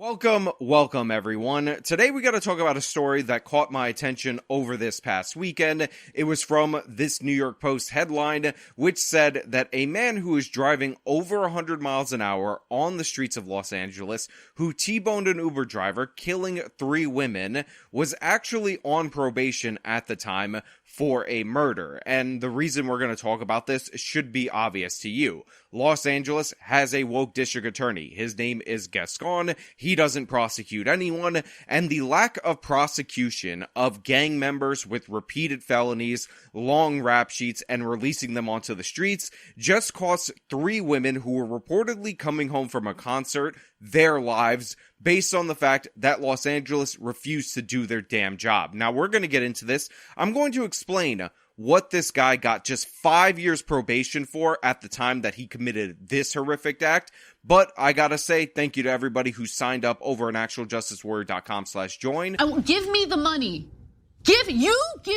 Welcome everyone. Today we got to talk about a story that caught my attention over this past weekend. It was from this New York Post headline, which said that a man who was driving over 100 miles an hour on the streets of Los Angeles, who T-boned an Uber driver, killing 3 women, was actually on probation at the time for a murder. And the reason we're going to talk about this should be obvious to you. Los Angeles has a woke district attorney. His name is Gascon. He doesn't prosecute anyone, and the lack of prosecution of gang members with repeated felonies, long rap sheets, and releasing them onto the streets just cost 3 women who were reportedly coming home from a concert their lives, based on the fact that Los Angeles refused to do their damn job. Now, we're going to get into this. I'm going to explain what this guy got just 5 years probation for at the time that he committed this horrific act. But I gotta say, thank you to everybody who signed up over at actualjusticewarrior.com/join. Give me the money. Give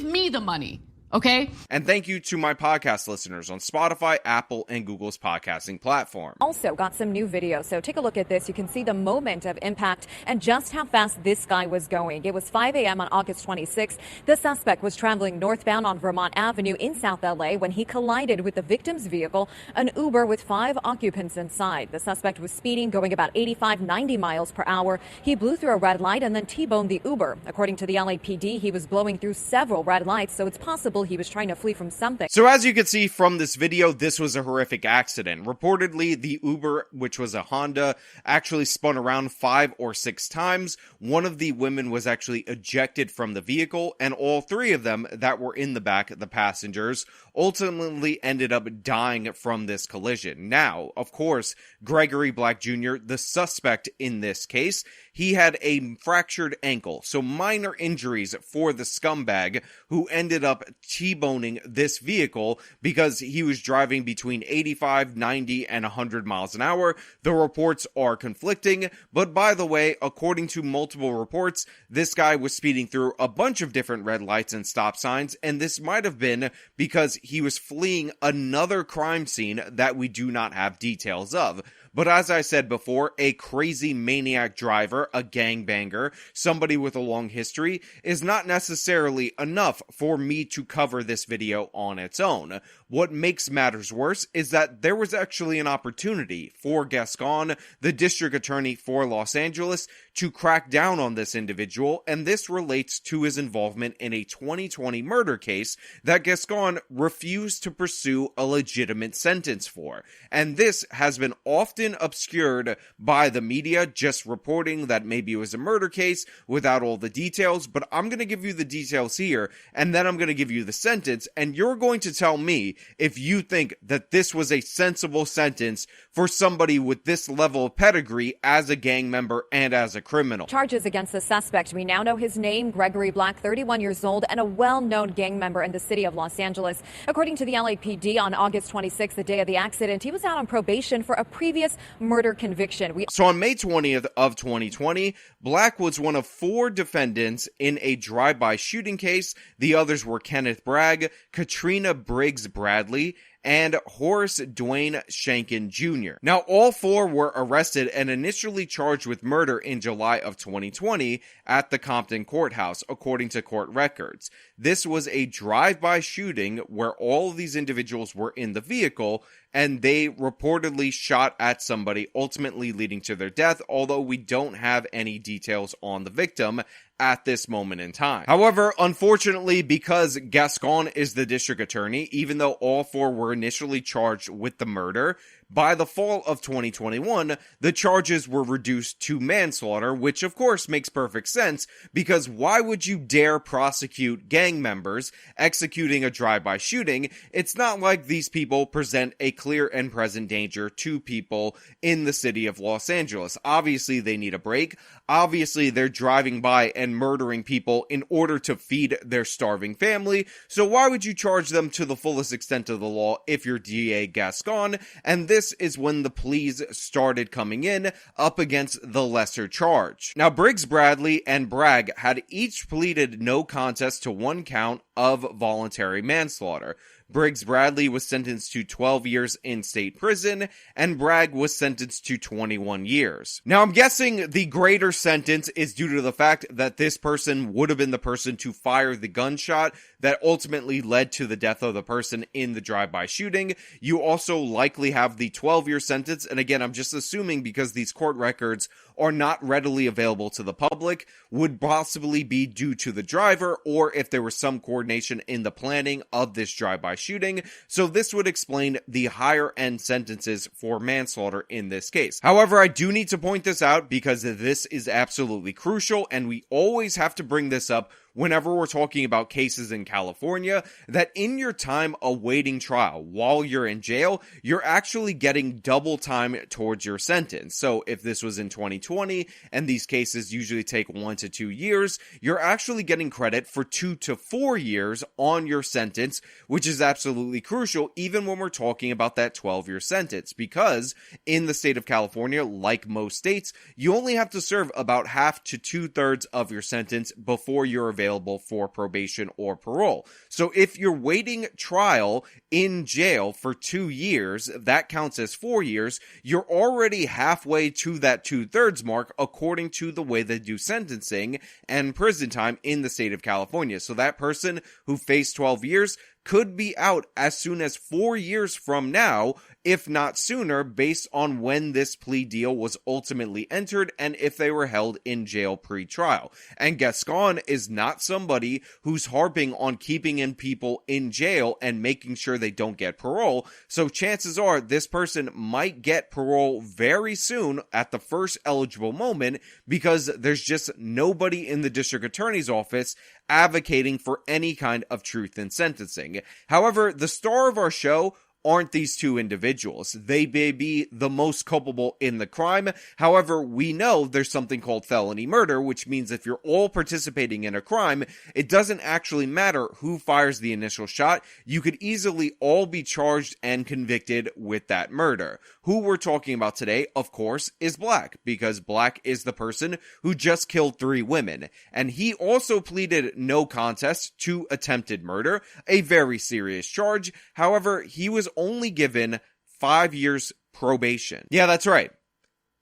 me the money. Okay? And thank you to my podcast listeners on Spotify, Apple, and Google's podcasting platform. Also got some new video, so take a look at this. You can see the moment of impact and just how fast this guy was going. It was 5 a.m. on August 26th. The suspect was traveling northbound on Vermont Avenue in South LA when he collided with the victim's vehicle, an Uber with 5 occupants inside. The suspect was speeding, going about 85, 90 miles per hour. He blew through a red light and then T-boned the Uber. According to the LAPD, he was blowing through several red lights, so it's possible he was trying to flee from something. So as you can see from this video, this was a horrific accident. Reportedly, the Uber, which was a Honda, actually spun around 5 or 6 times. One of the women was actually ejected from the vehicle, and all 3 of them that were in the back, the passengers, ultimately ended up dying from this collision. Now, of course, Gregory Black Jr., the suspect in this case, he had a fractured ankle, so minor injuries for the scumbag who ended up T-boning this vehicle because he was driving between 85, 90, and 100 miles an hour. The reports are conflicting, but by the way, according to multiple reports, this guy was speeding through a bunch of different red lights and stop signs, and this might have been because he was fleeing another crime scene that we do not have details of. But as I said before, a crazy maniac driver, a gangbanger, somebody with a long history, is not necessarily enough for me to cover this video on its own. What makes matters worse is that there was actually an opportunity for Gascon, the district attorney for Los Angeles, to crack down on this individual, and this relates to his involvement in a 2020 murder case that Gascon refused to pursue a legitimate sentence for. And this has been often obscured by the media, just reporting that maybe it was a murder case without all the details, but I'm going to give you the details here, and then I'm going to give you the sentence, and you're going to tell me if you think that this was a sensible sentence for somebody with this level of pedigree as a gang member and as a criminal. Charges against the suspect. We now know his name, Gregory Black, 31 years old, and a well-known gang member in the city of Los Angeles. According to the LAPD, on August 26th, the day of the accident, he was out on probation for a previous murder conviction. So on May 20th of 2020, Black was one of 4 defendants in a drive-by shooting case. The others were Kenneth Bragg, Katrina Briggs Bradley, and Horace Dwayne Shankin Jr. Now, all 4 were arrested and initially charged with murder in July of 2020 at the Compton courthouse, according to court records. This was a drive-by shooting where all of these individuals were in the vehicle, and they reportedly shot at somebody, ultimately leading to their death, although we don't have any details on the victim at this moment in time. However, unfortunately, because Gascon is the district attorney, even though all 4 were initially charged with the murder, by the fall of 2021, the charges were reduced to manslaughter, which of course makes perfect sense, because why would you dare prosecute gang members executing a drive-by shooting? It's not like these people present a clear and present danger to people in the city of Los Angeles. Obviously, they need a break. Obviously, they're driving by and murdering people in order to feed their starving family, so why would you charge them to the fullest extent of the law if you're DA Gascon? And this is when the pleas started coming in up against the lesser charge. Now, Briggs Bradley and Bragg had each pleaded no contest to 1 count of voluntary manslaughter. Briggs Bradley was sentenced to 12 years in state prison, and Bragg was sentenced to 21 years. Now, I'm guessing the greater sentence is due to the fact that this person would have been the person to fire the gunshot that ultimately led to the death of the person in the drive-by shooting. You also likely have the 12-year sentence, and again, I'm just assuming because these court records are not readily available to the public, would possibly be due to the driver, or if there was some coordination in the planning of this drive-by shooting. So this would explain the higher end sentences for manslaughter in this case. However, I do need to point this out because this is absolutely crucial, and we always have to bring this up whenever we're talking about cases in California, that in your time awaiting trial while you're in jail, you're actually getting double time towards your sentence. So if this was in 2020 and these cases usually take 1 to 2 years, you're actually getting credit for 2 to 4 years on your sentence, which is absolutely crucial even when we're talking about that 12-year sentence, because in the state of California, like most states, you only have to serve about half to 2/3 of your sentence before you're available for probation or parole. So if you're waiting trial in jail for 2 years, that counts as 4 years. You're already halfway to that 2/3 mark according to the way they do sentencing and prison time in the state of California. So that person who faced 12 years could be out as soon as 4 years from now, if not sooner, based on when this plea deal was ultimately entered and if they were held in jail pre-trial. And Gascon is not somebody who's harping on keeping in people in jail and making sure they don't get parole. So chances are this person might get parole very soon at the first eligible moment, because there's just nobody in the district attorney's office advocating for any kind of truth in sentencing. However, the star of our show aren't these two individuals. They may be the most culpable in the crime. However, we know there's something called felony murder, which means if you're all participating in a crime, it doesn't actually matter who fires the initial shot. You could easily all be charged and convicted with that murder. Who we're talking about today, of course, is Black, because Black is the person who just killed 3 women. And he also pleaded no contest to attempted murder, a very serious charge. However, he was only given 5 years probation. Yeah, that's right.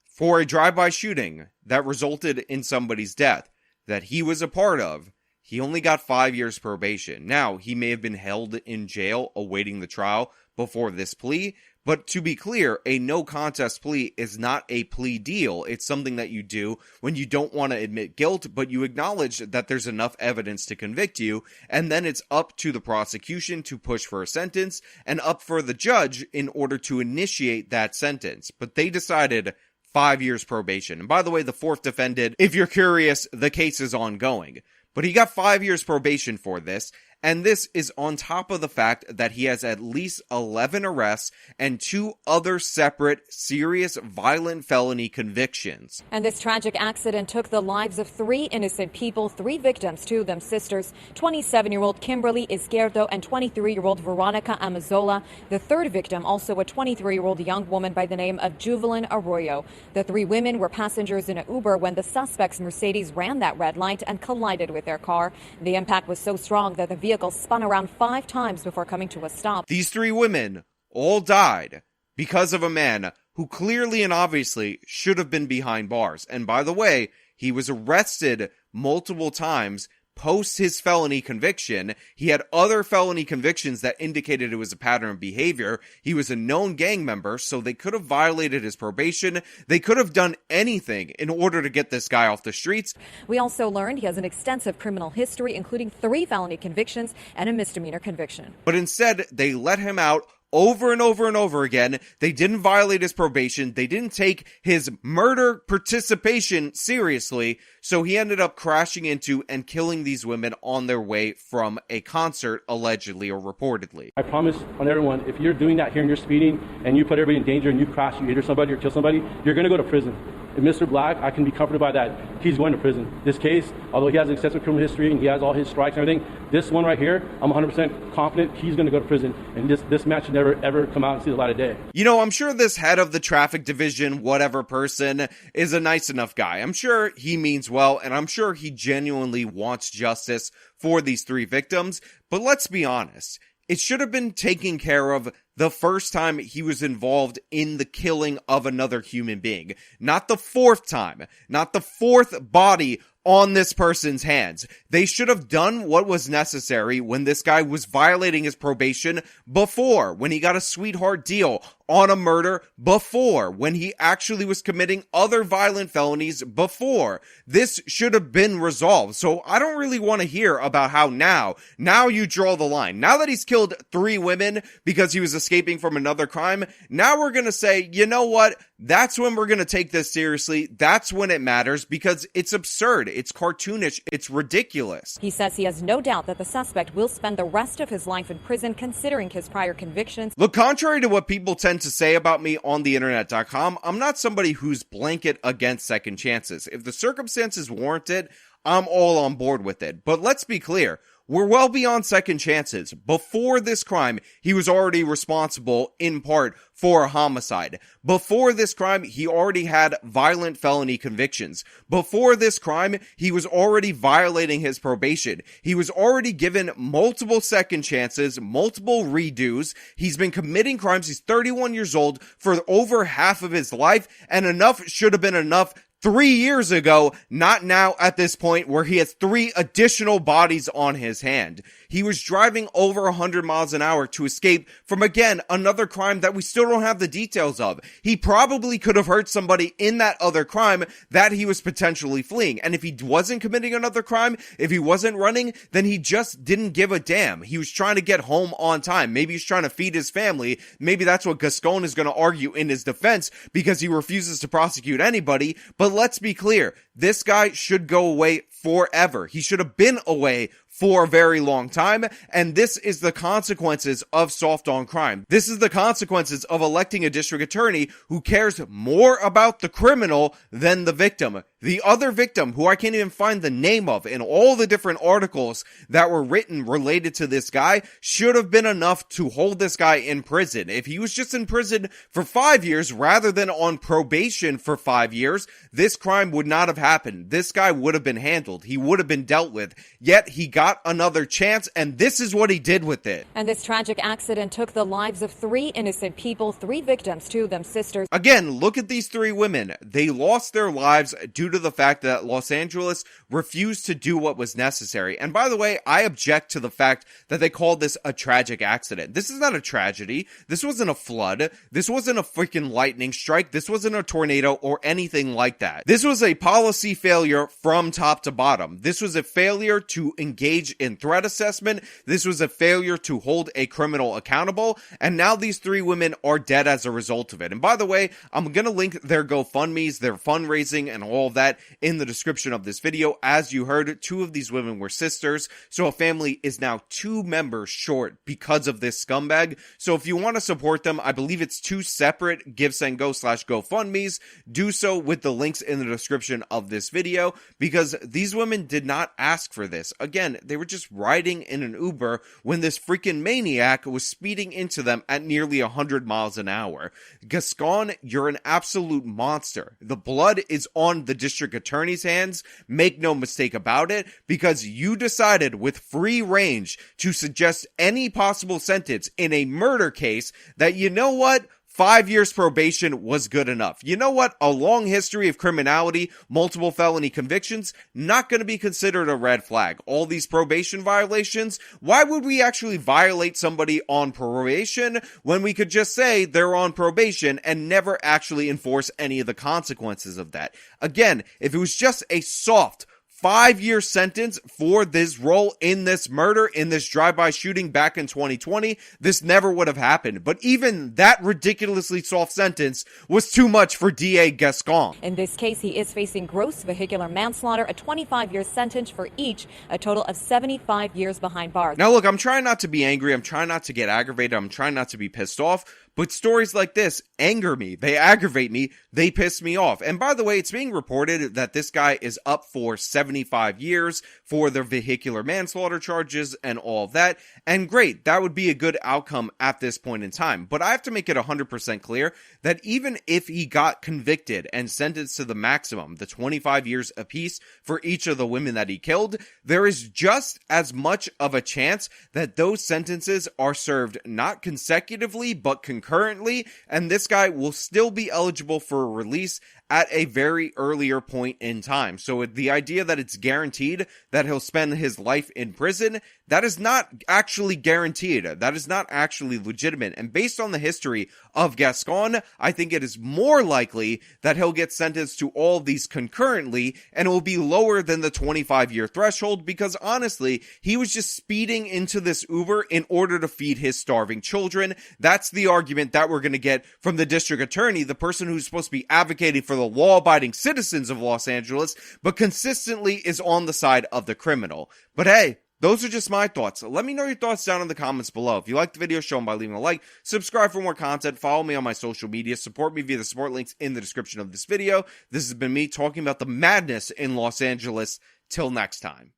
For a drive-by shooting that resulted in somebody's death that he was a part of, he only got 5 years probation. Now, he may have been held in jail awaiting the trial before this plea, but to be clear, a no contest plea is not a plea deal. It's something that you do when you don't want to admit guilt, but you acknowledge that there's enough evidence to convict you, and then it's up to the prosecution to push for a sentence and up for the judge in order to initiate that sentence. But they decided 5 years probation. And by the way, the 4th defendant, if you're curious, the case is ongoing. But he got 5 years probation for this, and this is on top of the fact that he has at least 11 arrests and 2 other separate serious violent felony convictions. And this tragic accident took the lives of 3 innocent people, 3 victims, 2 of them sisters, 27-year-old Kimberly Izquierdo and 23-year-old Veronica Amazola. The 3rd victim, also a 23-year-old young woman by the name of Juvelin Arroyo. The 3 women were passengers in an Uber when the suspect's Mercedes ran that red light and collided with their car. The impact was so strong that the vehicle spun around 5 times before coming to a stop. These 3 women all died because of a man who clearly and obviously should have been behind bars. And by the way, he was arrested multiple times post his felony conviction. He had other felony convictions that indicated it was a pattern of behavior. He was a known gang member, so they could have violated his probation. They could have done anything in order to get this guy off the streets. We also learned he has an extensive criminal history, including 3 felony convictions and a misdemeanor conviction. But instead, they let him out over and over and over again. They didn't violate his probation. They didn't take his murder participation seriously. So he ended up crashing into and killing these women on their way from a concert, allegedly or reportedly. I promise on everyone, if you're doing that here and you're speeding and you put everybody in danger and you crash, you injure somebody or kill somebody, you're going to go to prison. And Mr. Black, I can be comforted by that. He's going to prison. This case, although he has an extensive criminal history and he has all his strikes and everything, this one right here, I'm 100% confident he's going to go to prison. And this match should never, ever come out and see the light of day. You know, I'm sure this head of the traffic division, whatever person, is a nice enough guy. I'm sure he means well, and I'm sure he genuinely wants justice for these three victims. But let's be honest. It should have been taken care of the first time he was involved in the killing of another human being. Not the fourth time. Not the fourth body on this person's hands. They should have done what was necessary when this guy was violating his probation before, when he got a sweetheart deal on a murder before, when he actually was committing other violent felonies before. This should have been resolved. So I don't really want to hear about how now you draw the line. Now that he's killed 3 women because he was escaping from another crime, now we're going to say, you know what? That's when we're going to take this seriously. That's when it matters, because it's absurd. It's cartoonish. It's ridiculous. He says he has no doubt that the suspect will spend the rest of his life in prison, considering his prior convictions. Look, contrary to what people tend to say about me on the internet.com, I'm not somebody who's blanket against second chances. If the circumstances warrant it, I'm all on board with it. But let's be clear. We're well beyond second chances. Before this crime, he was already responsible, in part, for a homicide. Before this crime, he already had violent felony convictions. Before this crime, he was already violating his probation. He was already given multiple second chances, multiple redos. He's been committing crimes. He's 31 years old for over half of his life, and enough should have been enough 3 years ago, not now at this point where he has 3 additional bodies on his hand. He was driving over 100 miles an hour to escape from, again, another crime that we still don't have the details of. He probably could have hurt somebody in that other crime that he was potentially fleeing. And if he wasn't committing another crime, if he wasn't running, then he just didn't give a damn. He was trying to get home on time. Maybe he's trying to feed his family. Maybe that's what Gascon is going to argue in his defense, because he refuses to prosecute anybody. But let's be clear, this guy should go away forever. He should have been away for a very long time, and this is the consequences of soft on crime. This is the consequences of electing a district attorney who cares more about the criminal than the victim. The other victim, who I can't even find the name of in all the different articles that were written related to this guy, should have been enough to hold this guy in prison. If he was just in prison for 5 years rather than on probation for 5 years, this crime would not have happened. This guy would have been handled. He would have been dealt with. Yet he got another chance, and this is what he did with it. And this tragic accident took the lives of 3 innocent people, 3 victims, 2 of them sisters. Again, look at these 3 women. They lost their lives due to the fact that Los Angeles refused to do what was necessary. And by the way, I object to the fact that they called this a tragic accident. This is not a tragedy. This wasn't a flood. This wasn't a freaking lightning strike. This wasn't a tornado or anything like that. This was a policy failure from top to bottom. This was a failure to engage in threat assessment. This was a failure to hold a criminal accountable, and now these 3 women are dead as a result of it. And by the way, I'm gonna link their GoFundMes, their fundraising, and all of that in the description of this video. As you heard, 2 of these women were sisters, so a family is now 2 members short because of this scumbag. So if you want to support them, I believe it's 2 separate GiveSendGo/GoFundMes. Do so with the links in the description of this video, because these women did not ask for this. Again, they were just riding in an Uber when this freaking maniac was speeding into them at nearly 100 miles an hour. Gascon, you're an absolute monster. The blood is on the district attorney's hands. Make no mistake about it, because you decided with free range to suggest any possible sentence in a murder case that, you know what? 5 years probation was good enough. You know what? A long history of criminality, multiple felony convictions, not going to be considered a red flag. All these probation violations, why would we actually violate somebody on probation when we could just say they're on probation and never actually enforce any of the consequences of that? Again, if it was just a soft 5-year sentence for this role in this murder, in this drive-by shooting back in 2020, this never would have happened. But even that ridiculously soft sentence was too much for DA Gascon. In this case, he is facing gross vehicular manslaughter, a 25-year sentence for each, a total of 75 years behind bars. Now look, I'm trying not to be angry. I'm trying not to get aggravated. I'm trying not to be pissed off. But stories like this anger me. They aggravate me. They piss me off. And by the way, it's being reported that this guy is up for 75 years for the vehicular manslaughter charges and all of that. And great, that would be a good outcome at this point in time. But I have to make it 100% clear that even if he got convicted and sentenced to the maximum, the 25 years apiece for each of the women that he killed, there is just as much of a chance that those sentences are served not consecutively, but concurrently, and this guy will still be eligible for release at a very earlier point in time. So the idea that it's guaranteed that he'll spend his life in prison, that is not actually guaranteed. That is not actually legitimate. And based on the history of Gascon, I think it is more likely that he'll get sentenced to all of these concurrently, and it will be lower than the 25-year threshold, because honestly, he was just speeding into this Uber in order to feed his starving children. That's the argument that we're going to get from the district attorney, the person who's supposed to be advocating for the law-abiding citizens of Los Angeles, but consistently is on the side of the criminal. But hey, those are just my thoughts. Let me know your thoughts down in the comments below. If you liked the video, show them by leaving a like, subscribe for more content, follow me on my social media, support me via the support links in the description of this video. This has been me talking about the madness in Los Angeles. Till next time.